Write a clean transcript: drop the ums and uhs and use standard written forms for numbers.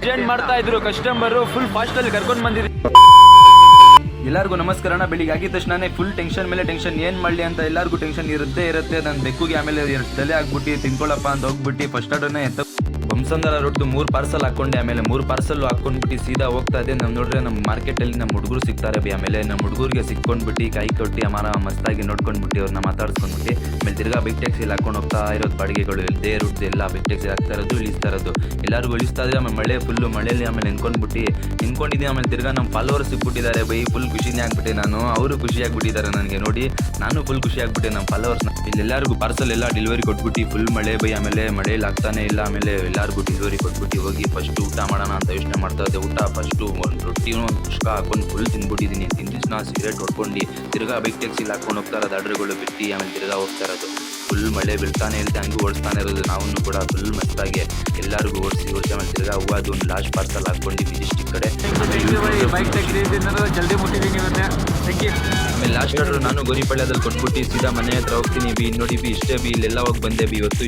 Urgent ಮಾಡ್ತಾ ಇದ್ರು customer full fast ಅಲ್ಲಿ ಕರ್ಕೊಂಡು ಬಂದಿದ್ರು. ಎಲ್ಲರಿಗೂ ನಮಸ್ಕಾರ. ಬೆಳಿಗ್ಗೆ ಆಗಿದ ತಕ್ಷಣ ಫುಲ್ ಟೆನ್ಷನ್ ಮೇಲೆ ಟೆನ್ಷನ್, ಏನ್ ಮಾಡ್ಲಿ ಅಂತ ಎಲ್ಲರಿಗೂ ಟೆನ್ಷನ್ ಇರುತ್ತೆ. ನನ್ನ ಬೆಕ್ಕುಗೆ ಆಮೇಲೆ ತಲೆ ಆಗ್ಬಿಟ್ಟು ತಿನ್ಕೊಳ್ಳಪ್ಪ ಅಂತ ಹೋಗ್ಬಿಟ್ಟು ಫಸ್ಟ್ ಆರ್ಡರ್ನೇ ಬಂಸಂದರ ರೊಟ್ಟು 3 ಪಾರ್ಸಲ್ ಹಾಕೊಂಡೆ. ಆಮೇಲೆ 3 ಪಾರ್ಸಲ್ ಹಾಕೊಂಡ್ಬಿಟ್ಟು ಸೀದಾ ಹೋಗ್ತಾ ಇದೆ. ನಾವು ನೋಡ್ರೆ ನಮ್ಮ ಮಾರ್ಕೆಟಲ್ಲಿ ನಮ್ಮ ಹುಡುಗರು ಸಿಗ್ತಾರೆ. ಆಮೇಲೆ ನಮ್ಮ ಹುಡುಗರಿಗೆ ಸಿಕ್ಕೊಂಡ್ಬಿಟ್ಟು ಕೈ ಕೊಟ್ಟು ಅಮಾರ ಮಸ್ತಾಗಿ ನೋಡ್ಕೊಂಡ್ಬಿಟ್ಟು ಅವ್ರನ್ನ ಮಾತಾಡ್ಸ್ಕೊಂಡ್ಬಿಟ್ಟು ಆಮೇಲೆ ತಿರ್ಗಾ ಬಿಗ್ ಟ್ಯಾಕ್ಸಿಲಿ ಹಾಕೊಂಡು ಹೋಗ್ತಾ ಇರೋದು. ಬಾಡಿಗೆಗಳು ಇಲ್ಲದೆ ಇರೋದು ಎಲ್ಲ ಬಿಗ್ ಟ್ಯಾಕ್ಸಿ ಹಾಕ್ತಾ ಇರೋದು, ಇಳಿಸ್ತಾ ಇರೋದು, ಎಲ್ಲರಿಗೂ ಇಳಿಸ್ತಾ ಇದ್ರೆ. ಆಮೇಲೆ ಮಳೆ ಫುಲ್ಲು ಮಳೆಯಲ್ಲಿ ಆಮೇಲೆ ನಿಂತ್ಕೊಂಡಿದ್ದೀನಿ. ಆಮೇಲೆ ತಿರ್ಗಾ ನಮ್ಮ ಫಾಲೋವರ್ಸ್ ಸಿಕ್ಬಿಟ್ಟಿದ್ದಾರೆ. ಬೈ ಫುಲ್ ಖುಷಿನೇ ಆಗ್ಬಿಟ್ಟೆ ನಾನು, ಅವರು ಖುಷಿ ಆಗ್ಬಿಟ್ಟಿದ್ದಾರೆ ನನಗೆ ನೋಡಿ. ನಾನು ಫುಲ್ ಖುಷಿ ಆಗ್ಬಿಟ್ಟೆ. ನಮ್ಮ ಫಾಲೋವರ್ಸ್ನ ಇಲ್ಲೆಲ್ಲರಿಗೂ ಪಾರ್ಸಲ್ ಎಲ್ಲ ಡೆಲಿವರಿ ಕೊಟ್ಬಿಟ್ಟು ಫುಲ್ ಮಳೆ ಬೈ. ಆಮೇಲೆ ಮಳೆಯಲ್ಲಿ ಆಗ್ತಾನೆ ಇಲ್ಲ. ಆಮೇಲೆ ಎಲ್ಲರಿಗೂ ಡೆಲಿವರಿ ಕೊಟ್ಬಿಟ್ಟು ಹೋಗಿ ಫಸ್ಟ್ ಊಟ ಮಾಡೋಣ ಅಂತ ಯೋಚನೆ ಮಾಡ್ತಾ ಇದ್ದೆ. ಊಟ ಫಸ್ಟು ಒಂದು ರೊಟ್ಟಿನೂ ಒಂದು ಪುಷ್ಕ ಹಾಕೊಂಡು ಫುಲ್ ತಿಂದ್ಬಿಟ್ಟಿದ್ದೀನಿ. ತಿಂದಿಸ್ನ ಸಿಗರೇಟ್ ಹೊಡ್ಕೊಂಡು ತಿರ್ಗಾ ಬೈಕ್ ಟ್ಯಾಕ್ಸಿಲಿ ಹಾಕೊಂಡು ಹೋಗ್ತಾ ಇರೋದು. ಆರ್ಡ್ರ್ಗಳು ಬಿಟ್ಟು ಆಮೇಲೆ ತಿರ್ಗಾ ಹೋಗ್ತಾ ಇರೋದು. ಫುಲ್ ಮಳೆ ಬೀಳ್ತಾನೆ ಇರುತ್ತೆ, ಹಂಗೂ ಓಡಿಸ್ತಾನೆ ಇರೋದು. ನಾವು ಕೂಡ ಫುಲ್ ಮಸ್ತಾಗಿ ಎಲ್ಲರಿಗೂ ಓಡಿಸಿ ಆಮೇಲೆ ತಿರ್ಗಾ ಹೂವದು ಒಂದು ಲಾಸ್ಟ್ ಪಾರ್ಸಲ್ ಹಾಕ್ಕೊಂಡು ಡಿಸ್ಟಿಕ್ ಕಡೆ ಬೈಕ್ ಟ್ಯಾಕ್ಸಿ ಜಲ್ದಿ ಮುಟ್ಟಿದ್ದೀನಿ ಇವತ್ತೆ. ಆಮೇಲೆ ಲಾಸ್ಟ್ ಆರ್ಡ್ರು ನಾನು ಗೋರಿಪಳ್ಯದಲ್ಲಿ ಕೊಟ್ಬಿಟ್ಟು ಸೀದಾ ಮನೆ ಹತ್ರ ಹೋಗ್ತೀನಿ. ನೋಡಿ ಇಷ್ಟೇ ಇಲ್ಲೆಲ್ಲ ಹೋಗಿ ಬಂದೆ ಇವತ್ತು.